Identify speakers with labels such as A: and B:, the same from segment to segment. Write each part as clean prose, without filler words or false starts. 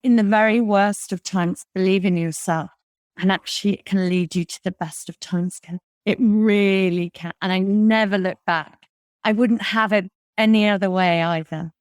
A: in the very worst of times, believe in yourself. And actually, it can lead you to the best of times. It really can. And I never look back. I wouldn't have it any other way either.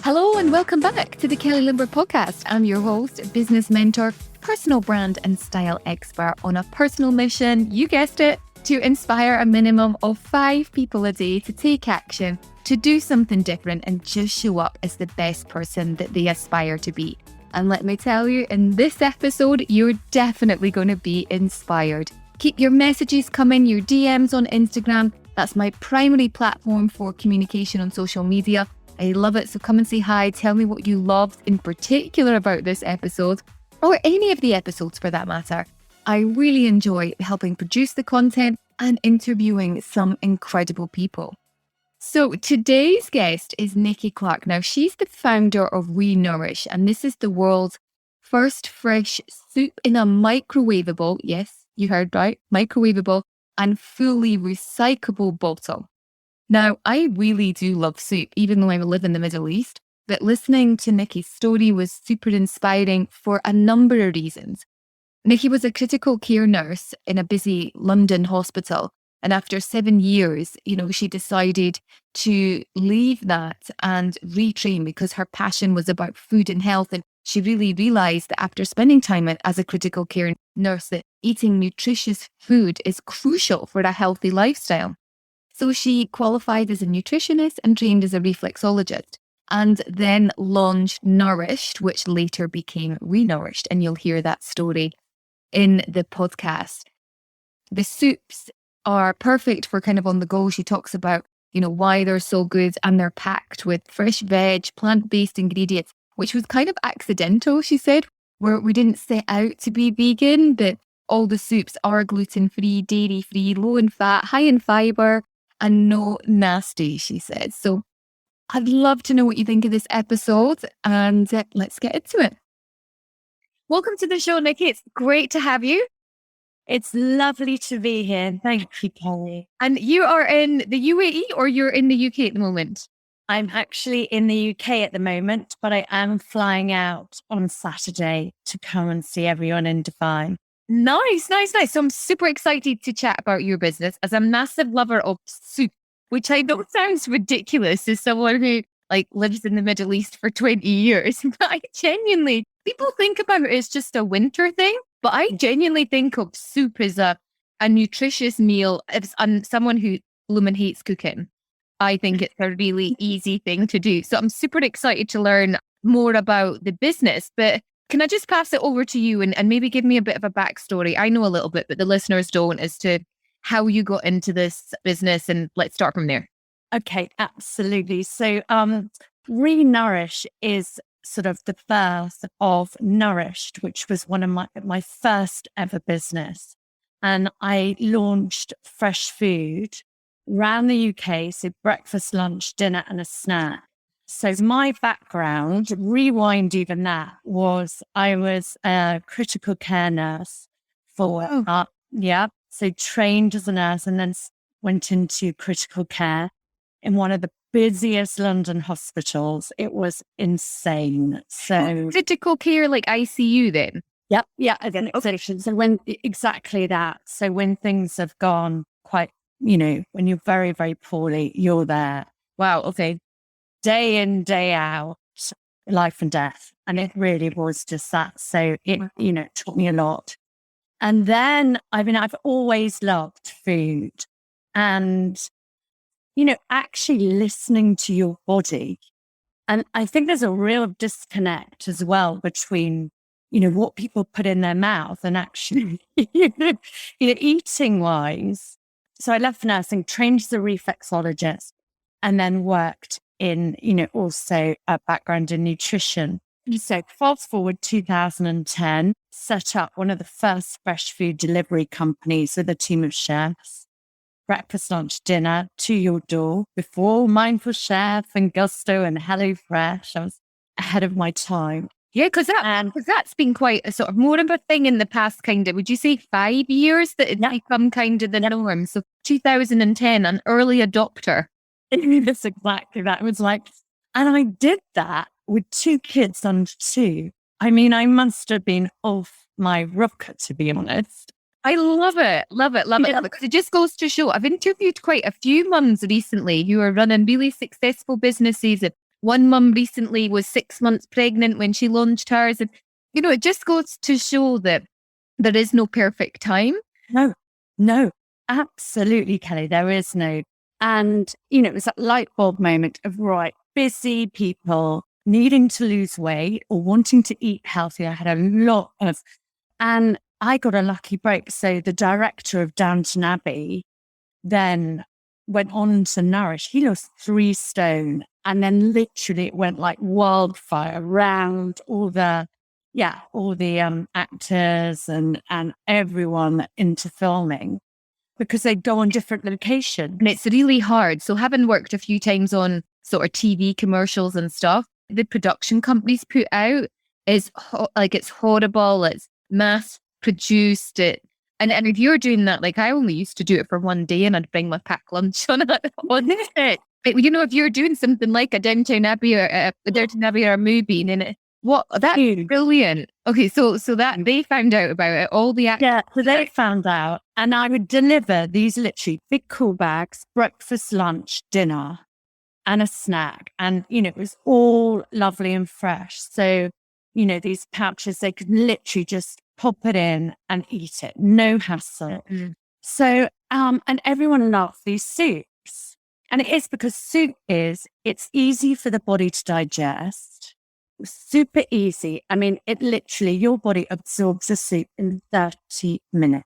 B: Hello and welcome back to the Kelly Limber podcast. I'm your host, business mentor, personal brand and style expert on a personal mission, you guessed it, to inspire a minimum of 5 people a day to take action, to do something different and just show up as the best person that they aspire to be. And let me tell you, in this episode, you're definitely going to be inspired. Keep your messages coming, your DMs on Instagram. That's my primary platform for communication on social media. I love it. So come and say hi. Tell me what you loved in particular about this episode, or any of the episodes for that matter. I really enjoy helping produce the content and interviewing some incredible people. So today's guest is Nicci Clark. Now, she's the founder of Nourish, and this is the world's first fresh soup in a microwavable, yes, you heard right, microwavable and fully recyclable bottle. Now, I really do love soup, even though I live in the Middle East, but listening to Nicci's story was super inspiring for a number of reasons. Nicci was a critical care nurse in a busy London hospital, and after 7 years, she decided to leave that and retrain because her passion was about food and health, and she really realised that after spending time as a critical care nurse that eating nutritious food is crucial for a healthy lifestyle. So she qualified as a nutritionist and trained as a reflexologist, and then launched Nourished, which later became Nourished. And you'll hear that story in the podcast. The soups are perfect for kind of on the go. She talks about, why they're so good, and they're packed with fresh veg, plant-based ingredients, which was kind of accidental, she said, where we didn't set out to be vegan, but all the soups are gluten-free, dairy-free, low in fat, high in fiber, and no nasty, she said. So I'd love to know what you think of this episode, and let's get into it. Welcome to the show, Nicci. It's great to have you.
A: It's lovely to be here. Thank you, Kelly.
B: And you are in the UAE or you're in the UK at the moment?
A: I'm actually in the UK at the moment, but I am flying out on Saturday to come and see everyone in Dubai.
B: Nice. So I'm super excited to chat about your business as a massive lover of soup, which I know sounds ridiculous as someone who lives in the Middle East for 20 years. But I genuinely, people think about it as just a winter thing, but I genuinely think of soup as a nutritious meal. If someone who blooming hates cooking, I think it's a really easy thing to do. So I'm super excited to learn more about the business, but can I just pass it over to you and maybe give me a bit of a backstory? I know a little bit, but the listeners don't, as to how you got into this business, and let's start from there.
A: Okay, absolutely. So Nourish is sort of the birth of Nourished, which was one of my first ever business. And I launched fresh food around the UK, so breakfast, lunch, dinner, and a snack. So my background, rewind even that, was I was a critical care nurse for, so trained as a nurse and then went into critical care in one of the busiest London hospitals. It was insane. So
B: critical care, like ICU then?
A: Yep. Yeah. Again, so when exactly that. So when things have gone quite, when you're very, very poorly, you're there.
B: Wow. Okay.
A: Day in, day out, life and death. And it really was just that. So it, taught me a lot. And then, I've always loved food and, actually listening to your body. And I think there's a real disconnect as well between, what people put in their mouth and actually, eating wise. So I left nursing, trained as a reflexologist, and then worked in, also a background in nutrition. So fast forward 2010, set up one of the first fresh food delivery companies with a team of chefs. Breakfast, lunch, dinner to your door before Mindful Chef and Gusto and HelloFresh. I was ahead of my time.
B: Yeah, because that's been quite a sort of more of a thing in the past, kind of, would you say 5 years that it's become kind of the norm? So 2010, an early adopter.
A: That's exactly that. It was like, and I did that with 2 kids under 2. I mean, I must have been off my rocker, to be honest.
B: I love it, love it, love it. Because it just goes to show, I've interviewed quite a few mums recently who are running really successful businesses. And one mum recently was 6 months pregnant when she launched hers. And, it just goes to show that there is no perfect time.
A: No, absolutely, Kelly. There is no. And, it was that light bulb moment of, right, busy people needing to lose weight or wanting to eat healthy. I had a lot of, and I got a lucky break. So the director of Downton Abbey then went on to Nourish. He lost 3 stone. And then literally it went like wildfire around all the actors and everyone into filming, because they go on different locations.
B: And it's really hard. So having worked a few times on sort of TV commercials and stuff, the production companies put out is it's horrible. It's mass produced. And if you're doing that, like I only used to do it for one day and I'd bring my packed lunch on it. But if you're doing something like a Downton Abbey or a movie, then that's brilliant. Okay, so that they found out about it, all the actors.
A: Yeah, so they found out, and I would deliver these literally big cool bags, breakfast, lunch, dinner, and a snack. And, it was all lovely and fresh. So, these pouches, they could literally just pop it in and eat it. No hassle. Mm-hmm. So, and everyone loved these soups. And it is because it's easy for the body to digest. Super easy. I mean, it literally, your body absorbs a soup in 30 minutes.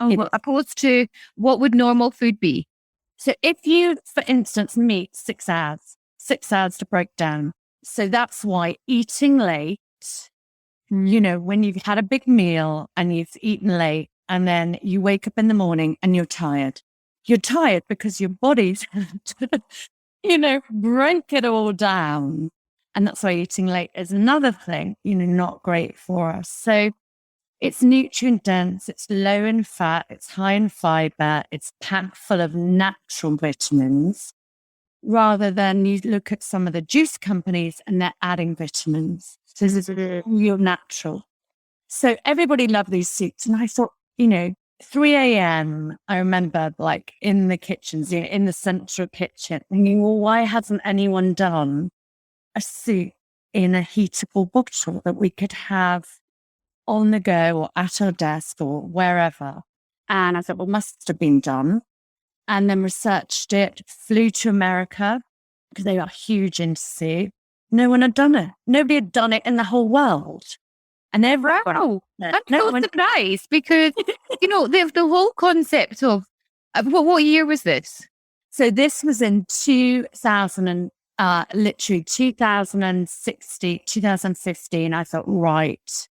B: Well, opposed to what would normal food be?
A: So if you, for instance, meat 6 hours to break down. So that's why eating late, when you've had a big meal and you've eaten late and then you wake up in the morning and you're tired. You're tired because your body's, break it all down. And that's why eating late is another thing, not great for us. So it's nutrient dense, it's low in fat, it's high in fiber, it's packed full of natural vitamins, rather than you look at some of the juice companies and they're adding vitamins. So this is real natural. So everybody loved these soups. And I thought, 3 a.m., I remember like in the kitchens, in the central kitchen, thinking, well, why hasn't anyone done a soup in a heatable bottle that we could have on the go or at our desk or wherever? And I thought, well, must have been done. And then researched it, flew to America because they are huge into soup. No one had done it. Nobody had done it in the whole world. And everyone.
B: Wow. I'm so surprised because, the whole concept of, what year was this?
A: So this was in 2016, 2015. I thought, right,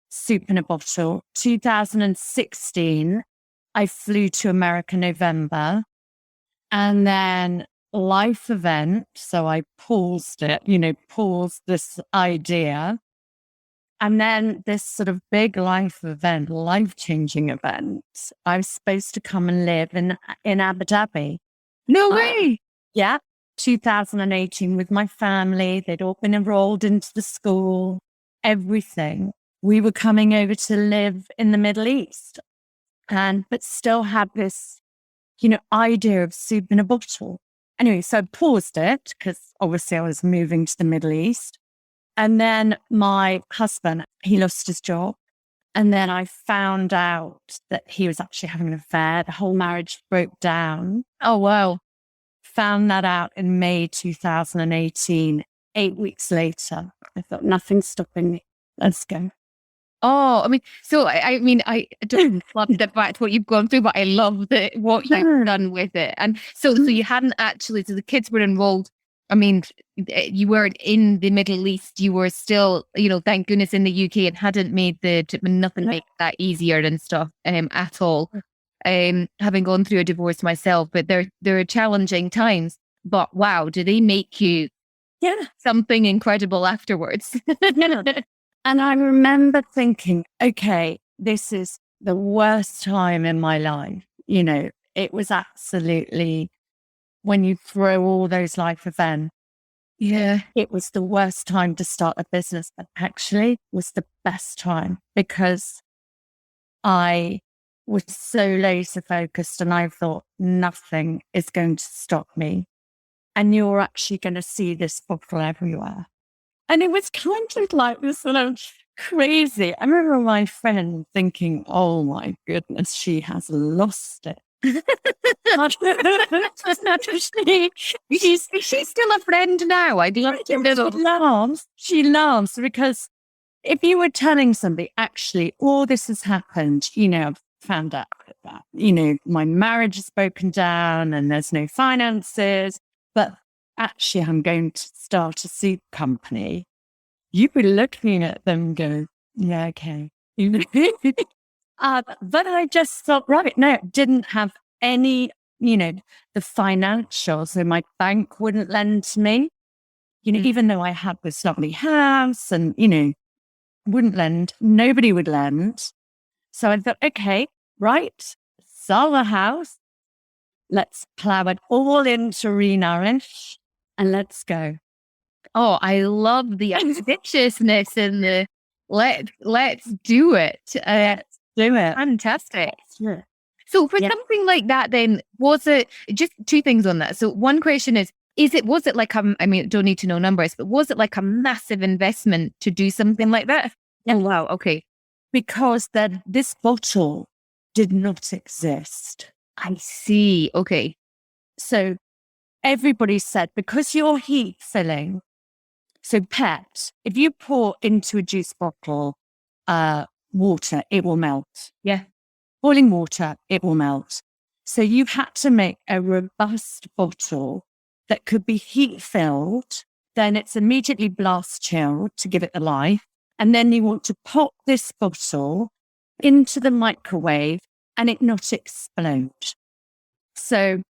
A: soup in a bottle. 2016, I flew to America November, and then life event. So I paused it, paused this idea. And then this sort of big life-changing event, I was supposed to come and live in Abu Dhabi.
B: No way.
A: Yeah. 2018 with my family. They'd all been enrolled into the school, everything. We were coming over to live in the Middle East, but still had this, idea of soup in a bottle. Anyway, so I paused it because obviously I was moving to the Middle East. And then my husband, he lost his job. And then I found out that he was actually having an affair. The whole marriage broke down.
B: Oh, wow.
A: Found that out in May 2018, 8 weeks later. I thought, nothing's stopping me. Let's go.
B: Oh, I don't love the fact what you've gone through, but I love what you've done with it. And so you hadn't actually, so the kids were enrolled. I mean, you weren't in the Middle East. You were still, thank goodness, in the UK and hadn't made nothing make that easier and stuff at all. Having gone through a divorce myself, but there are challenging times. But wow, do they make you
A: Yeah.
B: something incredible afterwards.
A: And I remember thinking, okay, this is the worst time in my life. It was absolutely, when you throw all those life events,
B: Yeah.
A: it was the worst time to start a business, but actually was the best time because I was so laser focused and I thought nothing is going to stop me. And you're actually going to see this bottle everywhere. And it was kind of like this sort of crazy. I remember my friend thinking, oh my goodness, she has lost it.
B: She's still a friend now. I'd love to.
A: She laughs because if you were telling somebody, actually, all this has happened, I've found out that, my marriage is broken down and there's no finances, but actually I'm going to start a soup company. You'd be looking at them and go, yeah, okay. But I just thought, right, no, it didn't have any, the financials, so my bank wouldn't lend to me, even though I had this lovely house and, wouldn't lend, nobody would lend. So I thought, okay, right, sell the house. Let's plow it all into Nourish and let's go.
B: Oh, I love the ambitiousness and the let's do it.
A: Do it.
B: Fantastic.
A: Yeah.
B: So for something like that, then was it just two things on that? So one question is was it like I mean, don't need to know numbers, but was it like a massive investment to do something like that?
A: Yeah.
B: Oh, wow. Okay.
A: Because this bottle did not exist.
B: I see. Okay.
A: So everybody said, because you're heat filling, so PET, if you pour into a juice bottle water, it will melt.
B: Yeah.
A: Boiling water, it will melt. So you had to make a robust bottle that could be heat filled. Then it's immediately blast chilled to give it the life. And then you want to pop this bottle into the microwave and it not explode. So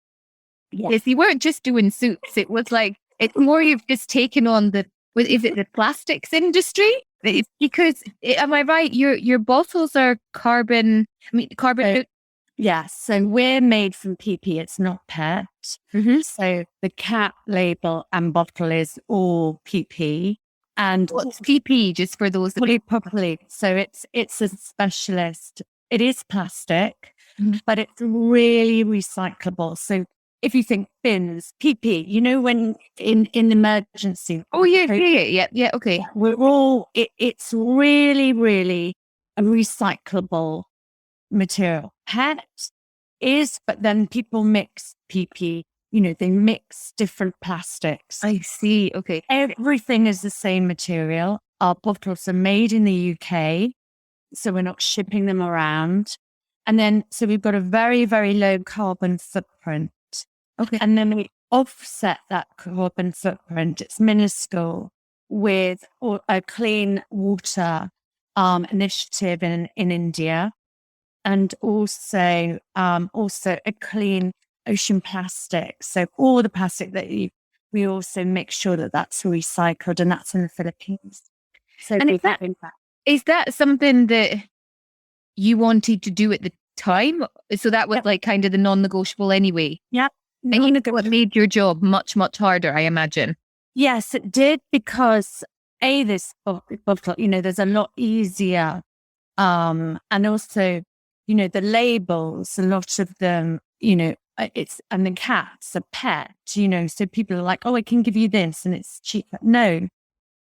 B: yes, you weren't just doing soups. It was like, it's more you've just taken on is it the plastics industry? Because am I right? Your bottles are carbon.
A: Yes. So we're made from PP. It's not PET.
B: Mm-hmm.
A: So the cap, label, and bottle is all PP. And
B: what's PP? Just for those that
A: properly. So it's a specialist. It is plastic, but it's really recyclable. So if you think bins, PP, when in emergency.
B: Oh, yeah. Okay.
A: We're all, it's really, really a recyclable material. PET is, but then people mix PP, they mix different plastics.
B: I see. Okay.
A: Everything is the same material. Our bottles are made in the UK, so we're not shipping them around. And then, so we've got a very, very low carbon footprint.
B: Okay.
A: And then we offset that carbon footprint, it's minuscule, with a clean water initiative in India, and also a clean ocean plastic. So all the plastic that we also make sure that that's recycled, and that's in the Philippines. So
B: and is that something that you wanted to do at the time? So that was like kind of the non-negotiable anyway.
A: Yeah.
B: And what made your job much, much harder, I imagine.
A: Yes, it did, because this bottle, there's a lot easier. And also, the labels, a lot of them, and the cats are PET, so people are like, oh, I can give you this and it's cheaper. No,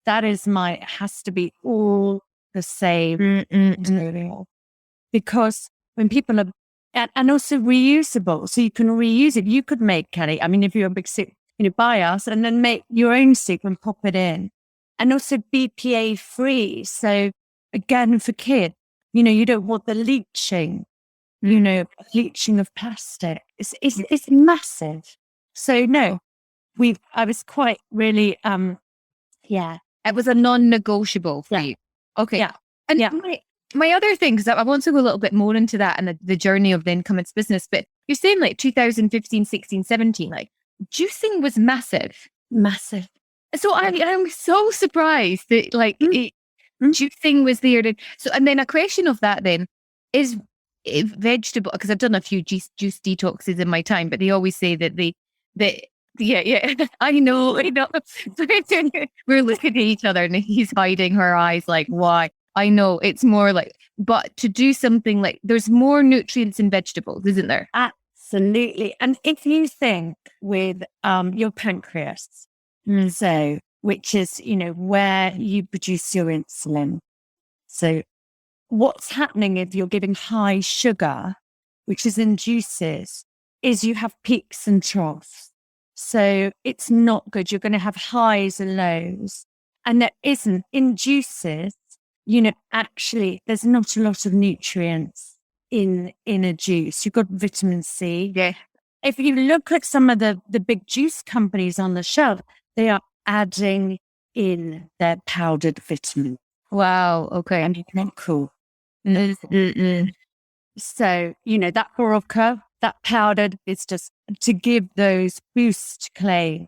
A: that is it has to be all the same material. Because when people are, and also reusable, so you can reuse it. You could make, Kelly, I mean, if you're a big soup, buy us and then make your own soup and pop it in. And also BPA free. So again, for kids, you don't want the leaching, leaching of plastic. It's massive. So no, I was quite really,
B: it was a non-negotiable for you. Okay.
A: Yeah.
B: And my other thing, because I want to go a little bit more into that and the journey of the income it's business, but you're saying like 2015, 16, 17, like juicing was massive.
A: Massive.
B: So I'm so surprised that juicing was there. And then a question of that then is if vegetable, because I've done a few juice detoxes in my time, but they always say that yeah, I know. We're looking at each other and he's hiding her eyes like, why? I know it's more like, but to do something like there's more nutrients in vegetables, isn't there?
A: Absolutely. And if you think with your pancreas, so which is, where you produce your insulin. So what's happening if you're giving high sugar, which is in juices, is you have peaks and troughs. So it's not good. You're going to have highs and lows. And there isn't in juices, actually, there's not a lot of nutrients in a juice. You've got vitamin C.
B: Yeah.
A: If you look at some of the big juice companies on the shelf, they are adding in their powdered vitamin.
B: Wow. Okay.
A: And it's not cool. So, that Barocca, that powdered is just to give those boost claim.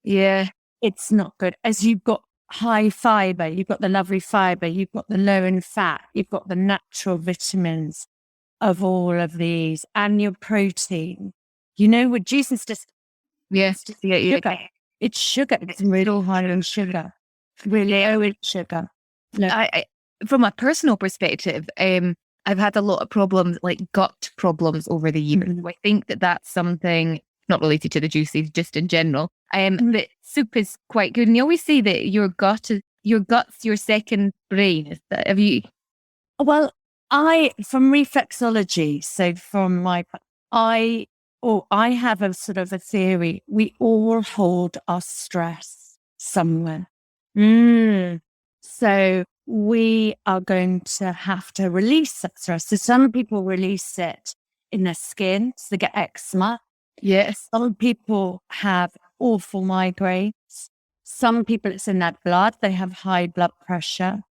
B: Yeah.
A: It's not good. As you've got high fiber, you've got the lovely fiber, you've got the low in fat, you've got the natural vitamins of all of these and your protein. With juice, it's just,
B: Yes. Yeah.
A: sugar. It's sugar. It's really high in sugar. Really low in sugar. No.
B: I from a personal perspective, I've had a lot of problems, like gut problems over the years. I think that's something not related to the juices, just in general. That soup is quite good. And you always say that your gut's your second brain. Is that, have you?
A: Well, from reflexology, so from I have a sort of a theory. We all hold our stress somewhere. So we are going to have to release that stress. So some people release it in their skin, so they get eczema.
B: Yes.
A: Some people have awful migraines. Some people, it's in their blood. They have high blood pressure.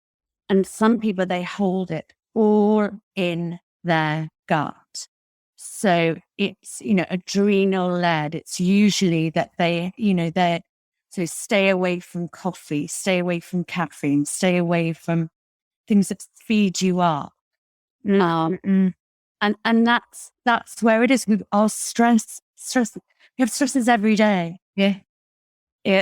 A: And some people, they hold it all in their gut. So it's, adrenal led. It's usually that so stay away from coffee, stay away from caffeine, stay away from things that feed you up. And that's where it is with our stress. We have stresses every day.
B: Yeah.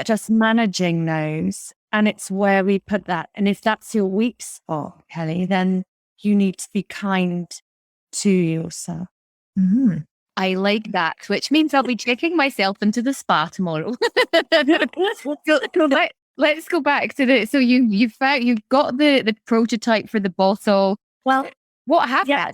A: Just managing those. And it's where we put that. And if that's your weak spot, Kelly, then you need to be kind to yourself.
B: I like that, which means I'll be checking myself into the spa tomorrow. Let's go back to so you've got the prototype for the bottle.
A: Well,
B: what happened?
A: Yeah.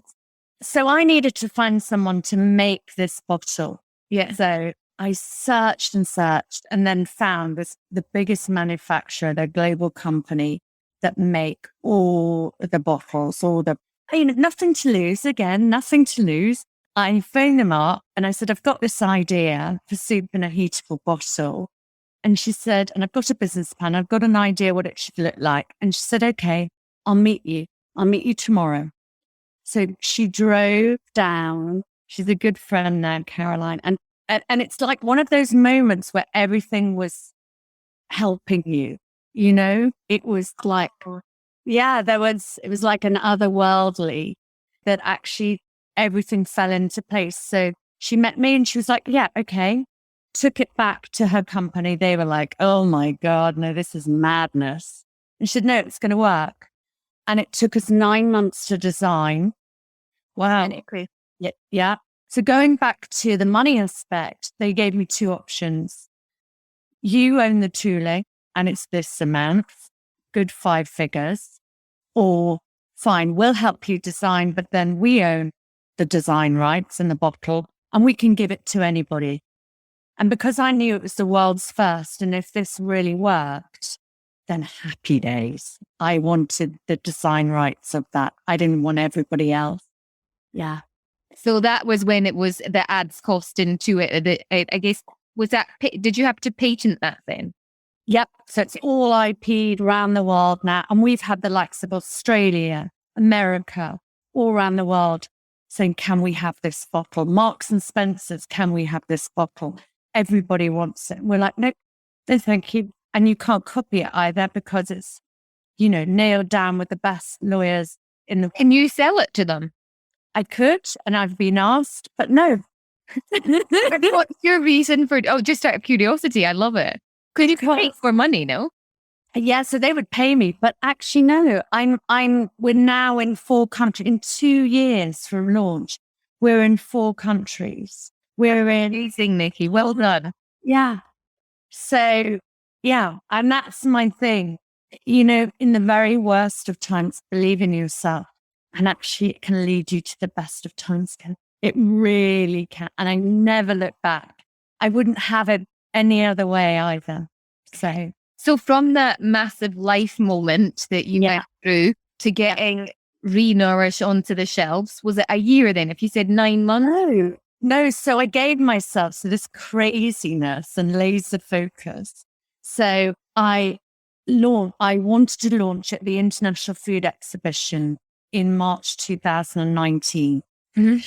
A: So I needed to find someone to make this bottle.
B: Yeah.
A: So I searched and then found the biggest manufacturer, the global company that make all the bottles, nothing to lose. Again, nothing to lose. I phoned them up and I said, I've got this idea for soup in a heatable bottle. And she said, and I've got a business plan. I've got an idea what it should look like. And she said, okay, I'll meet you. I'll meet you tomorrow. So she drove down. She's a good friend now, Caroline. And it's like one of those moments where everything was helping you, it was like, it was like an otherworldly that actually everything fell into place. So she met me and she was like, yeah, okay. Took it back to her company. They were like, oh my God, no, this is madness. And she said, no, it's going to work. And it took us 9 months to design. Wow. Yeah. So going back to the money aspect, they gave me 2 options. You own the tooling and it's this amount, good 5 figures, or fine, we'll help you design, but then we own the design rights and the bottle and we can give it to anybody. And because I knew it was the world's first, and if this really worked, then happy days. I wanted the design rights of that. I didn't want everybody else. Yeah.
B: So that was when it was the ads cost into it. I guess, was that, did you have to patent that then?
A: Yep. So it's all IP'd around the world now. And we've had the likes of Australia, America, all around the world saying, can we have this bottle? Marks and Spencer's, can we have this bottle? Everybody wants it. We're like, no, thank you. And you can't copy it either because it's, nailed down with the best lawyers in the...
B: Can you sell it to them?
A: I could, and I've been asked, but no.
B: What's your reason for, just out of curiosity, I love it. Could you pay for money, no?
A: Yeah, so they would pay me, but actually, no. We're now in 4 countries. In 2 years from launch, we're in 4 countries. We're in...
B: Amazing, Nicci. Well done.
A: Yeah. So, yeah, and that's my thing. In the very worst of times, believe in yourself. And actually, it can lead you to the best of times. It really can. And I never look back. I wouldn't have it any other way either.
B: So from that massive life moment that you went through to getting Nourish onto the shelves, was it a year then? If you said 9 months?
A: No. So I gave myself this craziness and laser focus. So I wanted to launch at the International Food Exhibition in March 2019.
B: Mm-hmm.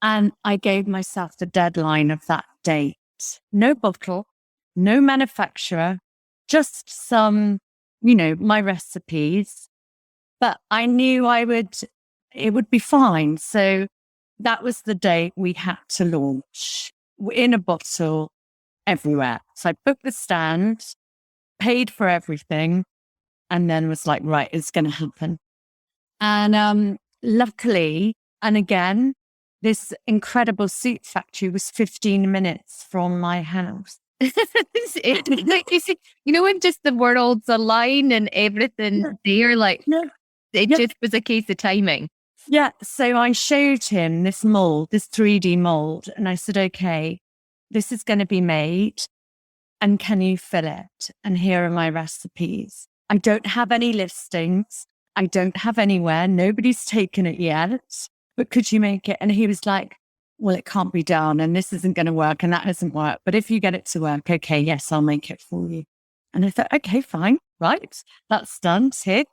A: And I gave myself the deadline of that date. No bottle, no manufacturer, just some, my recipes. But I knew it would be fine. So that was the day we had to launch in a bottle everywhere. So I booked the stand, paid for everything, and then was like, right, it's going to happen. And luckily, and again, this incredible soup factory was 15 minutes from my house.
B: Like you see, when just the worlds align and everything there, it just was a case of timing.
A: Yeah. So I showed him this mold, this 3D mold, and I said, okay, this is going to be made. And can you fill it? And here are my recipes. I don't have any listings. I don't have anywhere. Nobody's taken it yet. But could you make it? And he was like, well, it can't be done. And this isn't going to work. And that doesn't work. But if you get it to work, okay, yes, I'll make it for you. And I thought, okay, fine. Right. That's done. Tick.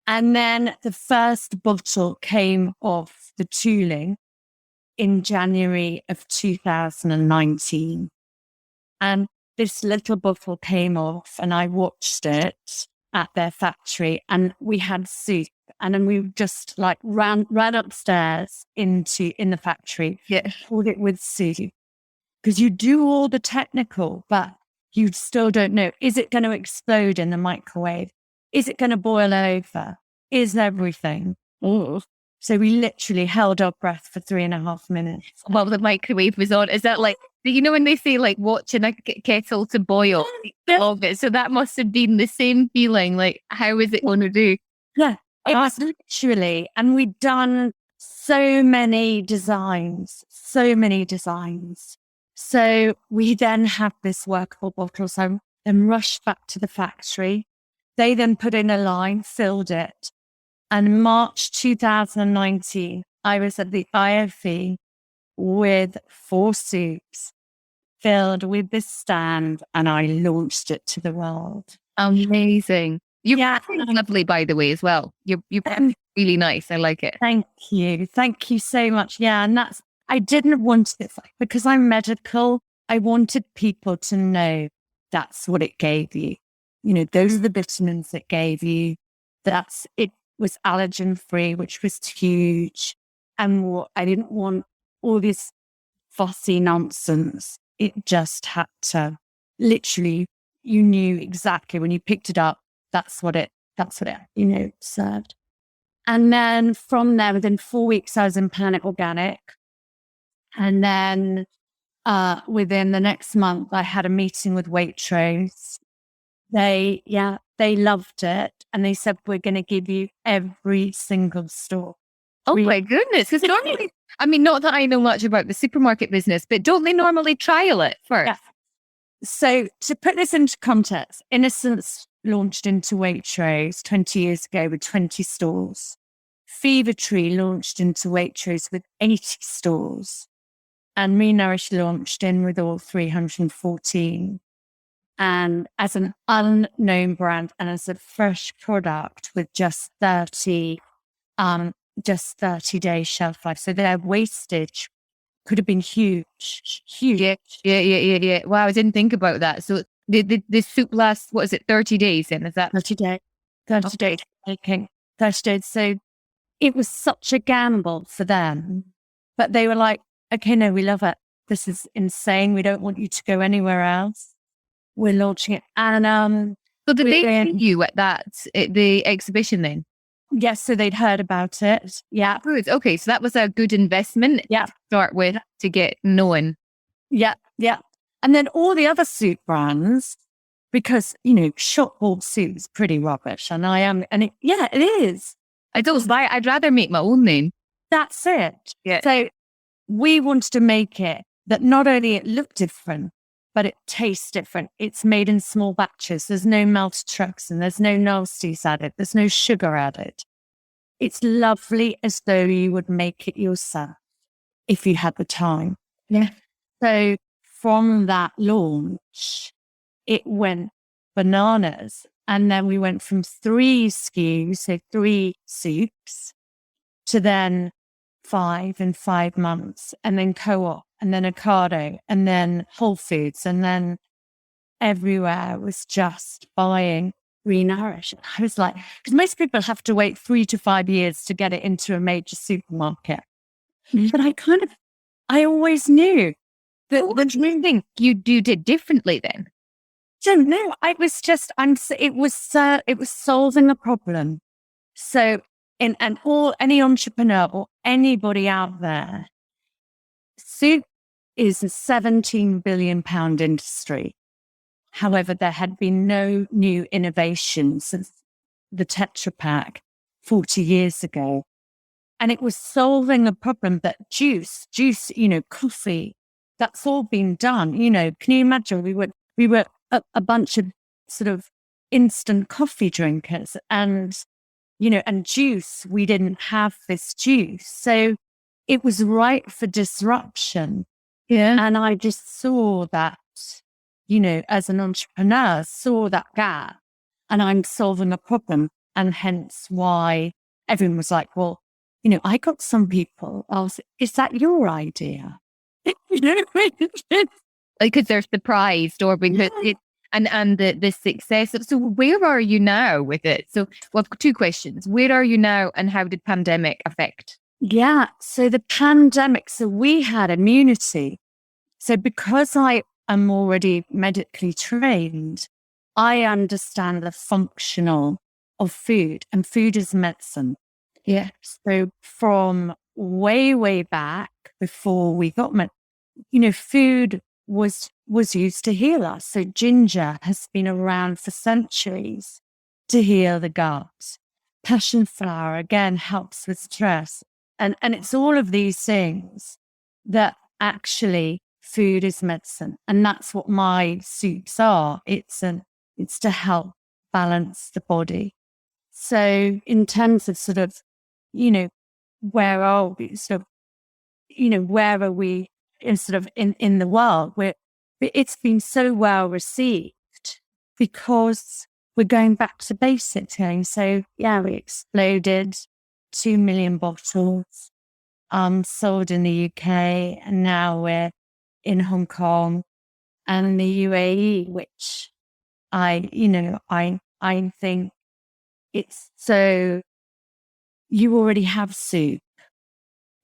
A: And then the first bottle came off the tooling in January of 2019. And this little bottle came off and I watched it at their factory and we had soup. And then we just ran upstairs in the factory, poured it with soup. Because you do all the technical, but you still don't know. Is it going to explode in the microwave? Is it going to boil over? Is everything? Oh. So we literally held our breath for 3.5 minutes.
B: While the microwave was on. Is that when they say watching a kettle to boil? So that must have been the same feeling. How is it going to do?
A: Yeah, it was literally. And we'd done so many designs. So we then had this workable bottle. So then rushed back to the factory. They then put in a line, filled it. And March 2019, I was at the IFE with 4 soups filled with this stand and I launched it to the world.
B: Amazing. You're lovely, by the way, as well. You're really nice. I like it.
A: Thank you. Thank you so much. Yeah. And I didn't want it because I'm medical. I wanted people to know that's what it gave you. Those are the vitamins it gave you. It was allergen free, which was huge. And I didn't want all this fussy nonsense. It just had to literally, you knew exactly when you picked it up, that's what it served. And then from there, within 4 weeks, I was in Planet Organic. And then within the next month, I had a meeting with Waitrose. They loved it. And they said, we're going to give you every single store.
B: Oh my goodness. Because normally, not that I know much about the supermarket business, but don't they normally trial it first?
A: Yeah. So to put this into context, Innocence launched into Waitrose 20 years ago with 20 stores. Fever Tree launched into Waitrose with 80 stores. And Nourish launched in with all 314. And as an unknown brand and as a fresh product with just 30 day shelf life. So their wastage could have been huge.
B: Yeah. Wow, I didn't think about that. So The soup lasts, what is it, 30 days then? Is that
A: 30 days, 30 days making, 30 days. So it was such a gamble for them, but they were like, okay, no, we love it. This is insane. We don't want you to go anywhere else. We're launching it. And
B: so did they see you at the exhibition then?
A: yes, so they'd heard about it. Yeah.
B: Good. Okay, so that was a good investment to start with to get known.
A: Yeah, yeah. And then all the other soup brands, because, shop bought soup is pretty rubbish. And it is.
B: I'd rather make my own then.
A: That's it.
B: Yeah.
A: So we wanted to make it that not only it looked different, but it tastes different. It's made in small batches. There's no maltodextrin, there's no nasties added, there's no sugar added. It's lovely as though you would make it yourself if you had the time.
B: Yeah.
A: So from that launch, it went bananas. And then we went from 3 SKUs, so 3 soups, to then 5 in 5 months, and then Co-op, and then Ocado, and then Whole Foods, and then everywhere was just buying Nourish. I was like, because most people have to wait 3 to 5 years to get it into a major supermarket. But I always knew that.
B: What do you think you did differently then?
A: Don't know. I was just, it was solving a problem. So, any entrepreneur or anybody out there, soup is a 17 billion pound industry. However, there had been no new innovation since the Tetra Pak 40 years ago. And it was solving a problem that juice, coffee, that's all been done. Can you imagine? We were a bunch of sort of instant coffee drinkers and juice. We didn't have this juice. So it was ripe for disruption.
B: Yeah.
A: And I just saw that, as an entrepreneur, saw that gap, and I'm solving a problem. And hence why everyone was like, well, I got some people. Is that your idea?
B: Because they're surprised or because and the success. So where are you now with it? So well, 2 questions. Where are you now and how did pandemic affect?
A: Yeah. So the pandemic, we had immunity. So because I am already medically trained, I understand the functional of food, and food is medicine.
B: Yeah.
A: So from way, way back before we got food was used to heal us. So ginger has been around for centuries to heal the gut. Passion flower, again, helps with stress. And it's all of these things that actually food is medicine. And that's what my soups are. It's to help balance the body. So in terms of sort of, where are we? Sort of, where are we in sort of in the world? It's been so well received because we're going back to basics here. So we exploded 2 million bottles, sold in the UK, and now we're in Hong Kong and the UAE, which I think it's so. You already have soup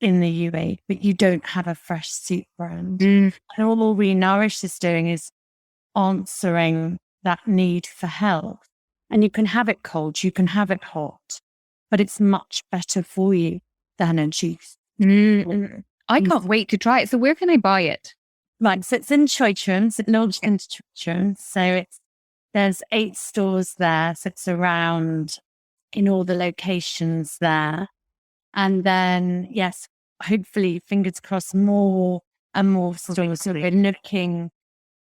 A: in the UAE, but you don't have a fresh soup brand. And all Nourish is doing is answering that need for health. And you can have it cold, you can have it hot, but it's much better for you than a juice.
B: I can't wait to try it. So where can I buy it?
A: Right, so it's in Choitrums. It launched in Choitrums. So there's 8 stores there. So it's around in all the locations there. And then, yes, hopefully, fingers crossed, more and more stores. So we're looking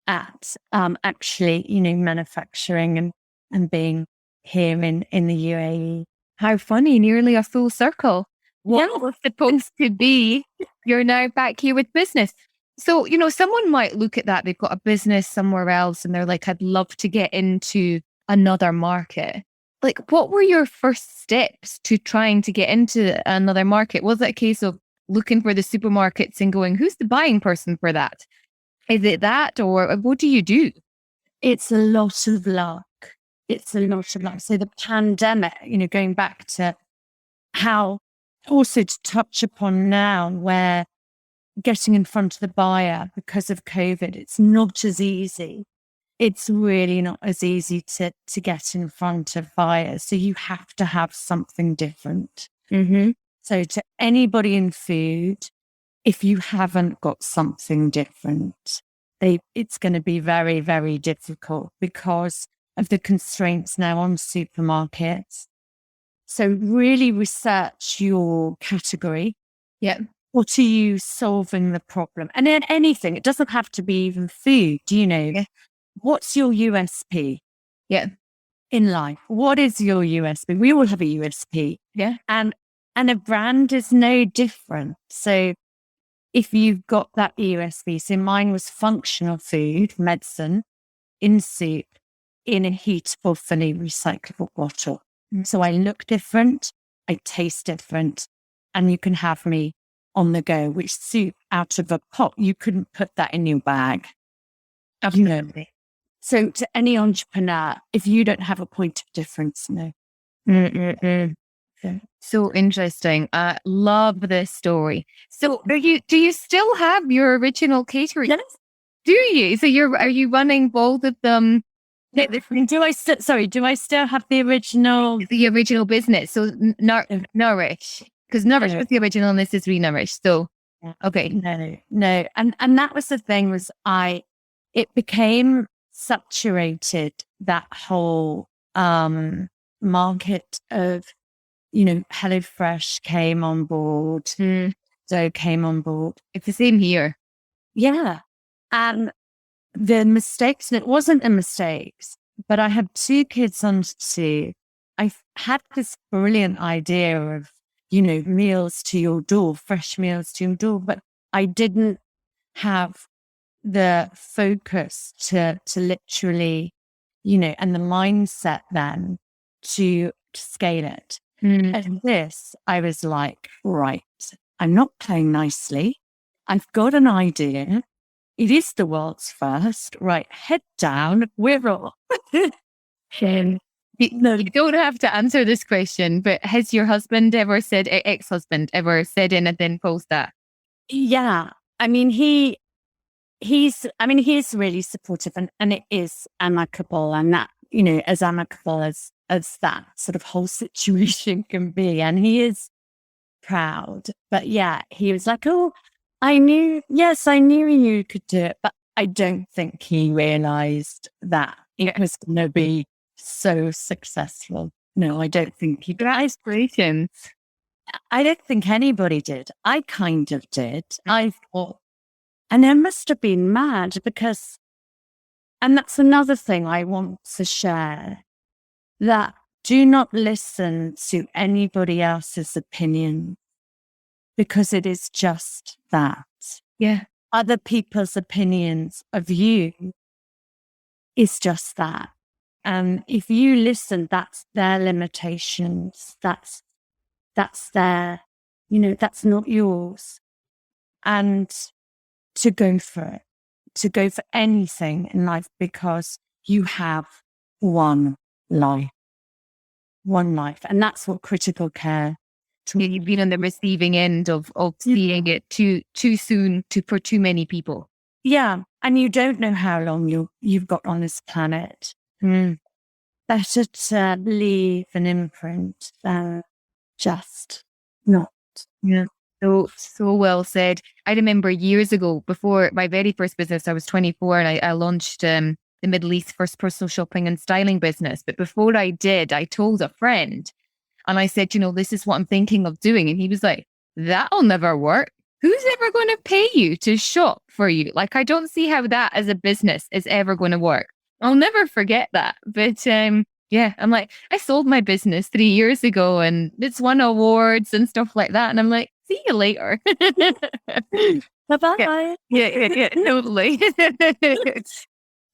A: at actually, manufacturing and being here in the UAE.
B: How funny, nearly a full circle. What was supposed to be, you're now back here with business. So, someone might look at that. They've got a business somewhere else and they're like, I'd love to get into another market. Like, what were your first steps to trying to get into another market? Was it a case of looking for the supermarkets and going, who's the buying person for that? Is it that, or what do you do?
A: it's a lot of luck. It's a lot of luck. So the pandemic, going back to how also to touch upon now where getting in front of the buyer because of COVID, it's not as easy. It's really not as easy to get in front of buyers. So you have to have something different.
B: Mm-hmm.
A: So to anybody in food, if you haven't got something different, it's going to be very, very difficult because of the constraints now on supermarkets. So really research your category.
B: Yeah.
A: What are you solving the problem? And then anything, it doesn't have to be even food,
B: Yeah.
A: What's your USP?
B: Yeah.
A: In life, what is your USP? We all have a USP.
B: Yeah.
A: And a brand is no different. So if you've got that USP, so mine was functional food, medicine, in soup, in a heatable, fully recyclable bottle. So I look different, I taste different, and you can have me on the go, which soup out of a pot, you couldn't put that in your bag.
B: Absolutely.
A: So to any entrepreneur, if you don't have a point of difference, no.
B: So interesting. I love this story. So do you still have your original catering?
A: Yes.
B: Do you? So are you running both of them?
A: Do I still have the original?
B: The original business. So Nourish. Because Nourish was the original and this is Renourished. So okay.
A: No. And that was the thing was it became saturated, that whole market of, HelloFresh came on board, Zoe came on board.
B: It's the same here.
A: Yeah. And the mistakes, and it wasn't the mistakes, but I had 2 kids under 2. I had this brilliant idea of, meals to your door, fresh meals to your door, but I didn't have the focus to literally, and the mindset then to scale it. And this, I was like, right, I'm not playing nicely. I've got an idea. It is the world's first. Right, head down, we're off.
B: You don't have to answer this question, but has your husband ever said, ex-husband ever said anything post that?
A: Yeah. I mean, he's really supportive and it is amicable, and that, as amicable as that sort of whole situation can be. And he is proud. But yeah, he was like, oh, I knew you could do it. But I don't think he realized that it was going to be so successful. No, I don't think he did.
B: Congratulations.
A: I don't think anybody did. I kind of did. I thought, and I must have been mad because, and that's another thing I want to share, that do not listen to anybody else's opinion because it is just that.
B: Yeah.
A: Other people's opinions of you is just that. And if you listen, that's their limitations. That's their, that's not yours. And to go for it, to go for anything in life, because you have one life. And that's what critical care.
B: You've been on the receiving end of seeing it too soon for too many people.
A: Yeah. And you don't know how long you've got on this planet. Better to leave an imprint than just not.
B: Yeah. So well said. I remember years ago, before my very first business, I was 24 and I launched the Middle East first personal shopping and styling business. But before I did, I told a friend and I said, this is what I'm thinking of doing. And he was like, that'll never work. Who's ever going to pay you to shop for you? Like, I don't see how that as a business is ever going to work. I'll never forget that. But yeah, I'm like, I sold my business 3 years ago and it's won awards and stuff like that. And I'm like, see you later.
A: Bye-bye.
B: Yeah, totally.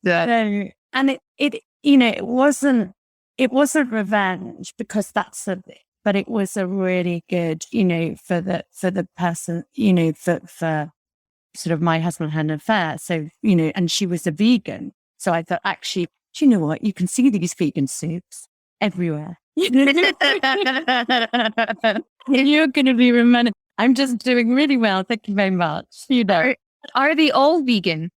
A: And it wasn't revenge because but it was a really good, for the person, for sort of my husband had an affair. So, and she was a vegan. So I thought, actually, do you know what? You can see these vegan soups everywhere. You're going to be reminded. I'm just doing really well. Thank you very much.
B: Are they all vegan?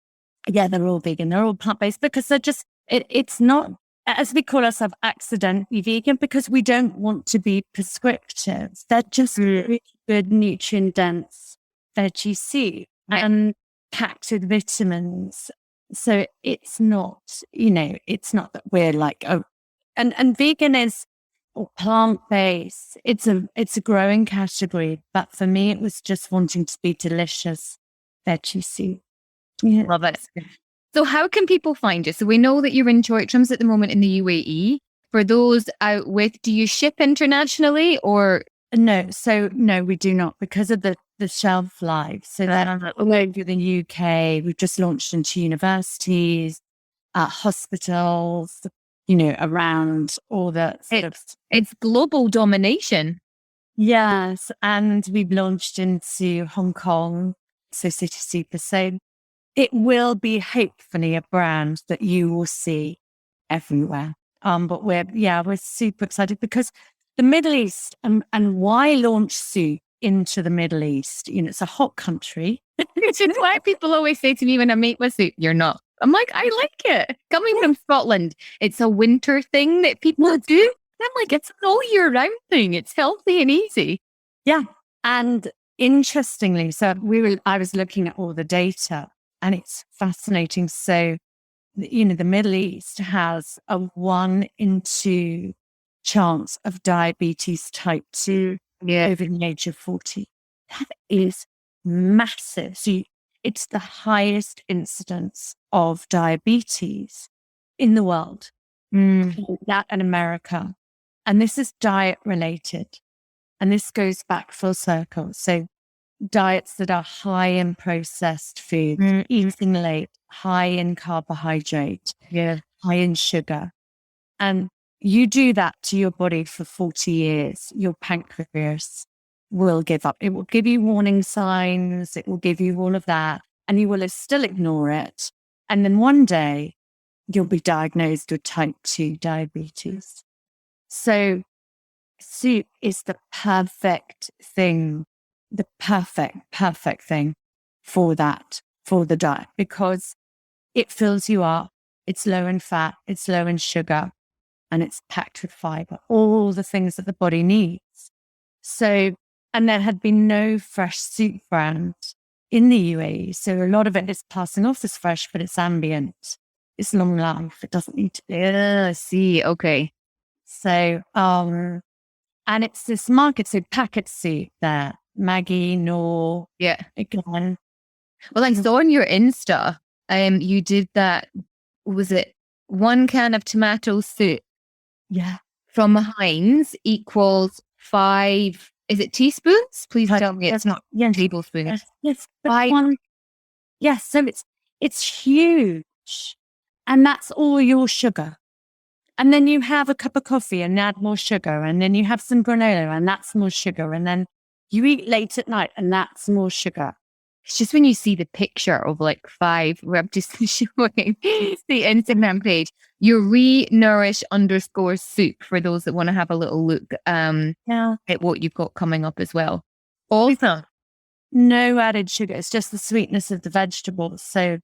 A: Yeah, they're all vegan. They're all plant-based because they're just, it's not, as we call ourselves, accidentally vegan because we don't want to be prescriptive. They're just really good, nutrient-dense veggie soup and packed with vitamins. So it's not, it's not that we're like, and vegan is or plant-based. It's a growing category. But for me, it was just wanting to be delicious veggie soup. Yeah.
B: Love it. So how can people find you? So we know that you're in Choithrams at the moment in the UAE. For those out with, do you ship internationally or?
A: No, we do not because of the shelf life. So then all over the UK, we've just launched into universities, hospitals, around all that sort of.
B: It's global domination.
A: Yes, and we've launched into Hong Kong, so City Super. So it will be hopefully a brand that you will see everywhere. But we're super excited because the Middle East and why launch soup into the Middle East? It's a hot country.
B: Which is why people always say to me when I make my soup, you're not. I'm like, I like it. Coming from Scotland, it's a winter thing that people do. I'm like, it's an all year round thing. It's healthy and easy.
A: Yeah. And interestingly, I was looking at all the data and it's fascinating. So, the Middle East has a 1 in 2 chance of diabetes type 2 over the age of 40. That is massive. So it's the highest incidence of diabetes in the world, that in America. And this is diet related. And this goes back full circle. So diets that are high in processed food, eating late, high in carbohydrate, high in sugar. And you do that to your body for 40 years, your pancreas will give up. It will give you warning signs. It will give you all of that. And you will still ignore it. And then one day you'll be diagnosed with type 2 diabetes. So soup is the perfect thing, the perfect thing for that, for the diet, because it fills you up. It's low in fat, it's low in sugar, and it's packed with fiber, all the things that the body needs. So, and there had been no fresh soup brand in the UAE. So a lot of it is passing off as fresh, but it's ambient. It's long life. It doesn't need to be.
B: I see. Okay.
A: So, and it's this market, so packet soup there, Maggie, Noor.
B: Yeah.
A: Again.
B: Well, I saw on your Insta, you did that, was it 1 can of tomato soup?
A: Yeah.
B: From Heinz equals 5, is it teaspoons? Please tell me it's not tablespoons.
A: Yes. 5. Yes. So it's huge. And that's all your sugar. And then you have a cup of coffee and add more sugar. And then you have some granola and that's more sugar. And then you eat late at night and that's more sugar.
B: It's just when you see the picture of like 5, where I'm just showing the Instagram page, your Nourish_soup for those that want to have a little look at what you've got coming up as well. Awesome.
A: No added sugar. It's just the sweetness of the vegetables. So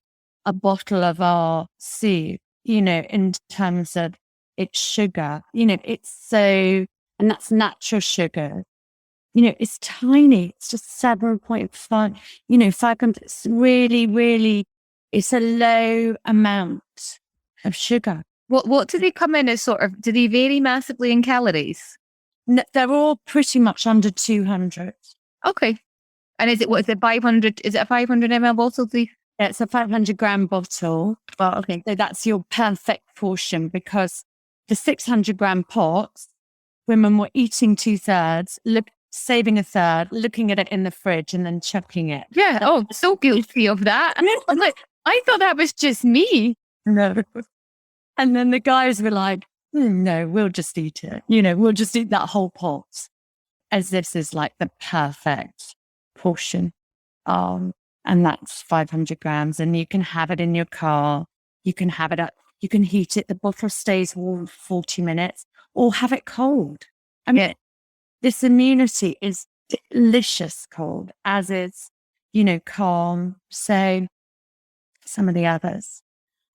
A: a bottle of our soup, in terms of its sugar, it's so, and that's natural sugar. It's tiny. It's just 7.5, 500. It's really, really, it's a low amount of sugar.
B: What do they come in as sort of, do they vary massively in calories?
A: No, they're all pretty much under 200.
B: Okay. And is it 500? Is it a 500 ml bottle, please?
A: Yeah, it's a 500 gram bottle. Well, okay. So that's your perfect portion because the 600 gram pots, women were eating 2/3, saving 1/3, looking at it in the fridge and then chucking it.
B: Yeah. Oh, so guilty of that. I'm like, I thought that was just me.
A: No. And then the guys were like, no, we'll just eat it. We'll just eat that whole pot as this is like the perfect portion. And that's 500 grams and you can have it in your car. You can have it up. You can heat it. The bottle stays warm for 40 minutes or have it cold. I mean, this immunity is delicious cold, as is, calm. So some of the others.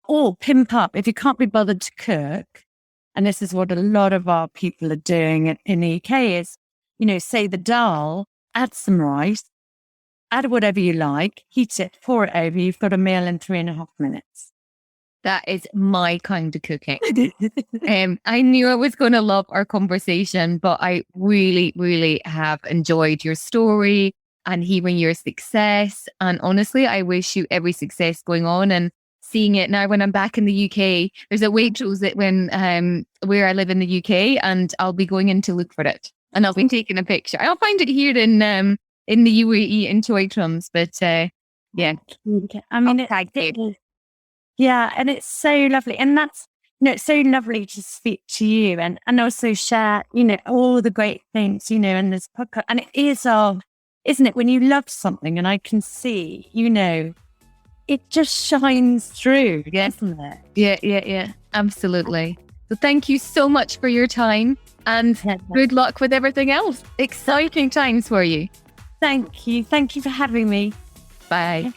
A: Or pimp up. If you can't be bothered to cook, and this is what a lot of our people are doing in the UK is, say the dal, add some rice, add whatever you like, heat it, pour it over. You've got a meal in 3.5 minutes.
B: That is my kind of cooking. I knew I was going to love our conversation, but I really, really have enjoyed your story and hearing your success. And honestly, I wish you every success going on and seeing it now when I'm back in the UK. There's a Waitrose that where I live in the UK, and I'll be going in to look for it. And I'll be taking a picture. I'll find it here in the UAE in Toytrums, but yeah.
A: I mean, yeah, and it's so lovely. And that's, it's so lovely to speak to you and also share, all the great things, in this podcast. And it is isn't it, when you love something and I can see, it just shines through, doesn't it?
B: Yeah, absolutely. So thank you so much for your time and good luck with everything else. Exciting times for you.
A: Thank you. Thank you for having me.
B: Bye.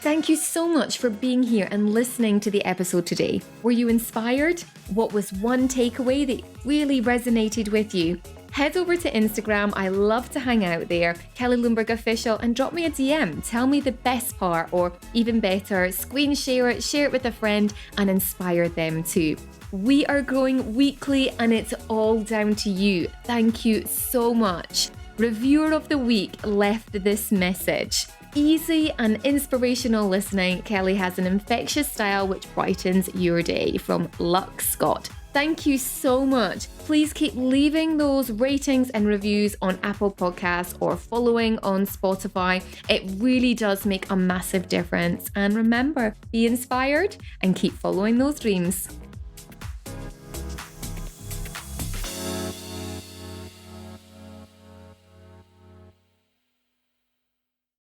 B: Thank you so much for being here and listening to the episode today. Were you inspired? What was one takeaway that really resonated with you? Head over to Instagram. I love to hang out there, Kelly Lundberg Official, and drop me a DM. Tell me the best part, or even better, screen share it with a friend and inspire them too. We are growing weekly and it's all down to you. Thank you so much. Reviewer of the week left this message. Easy and inspirational listening, Kelly has an infectious style which brightens your day, from Lux Scott. Thank you so much. Please keep leaving those ratings and reviews on Apple Podcasts or following on Spotify. It really does make a massive difference. And remember, be inspired and keep following those dreams.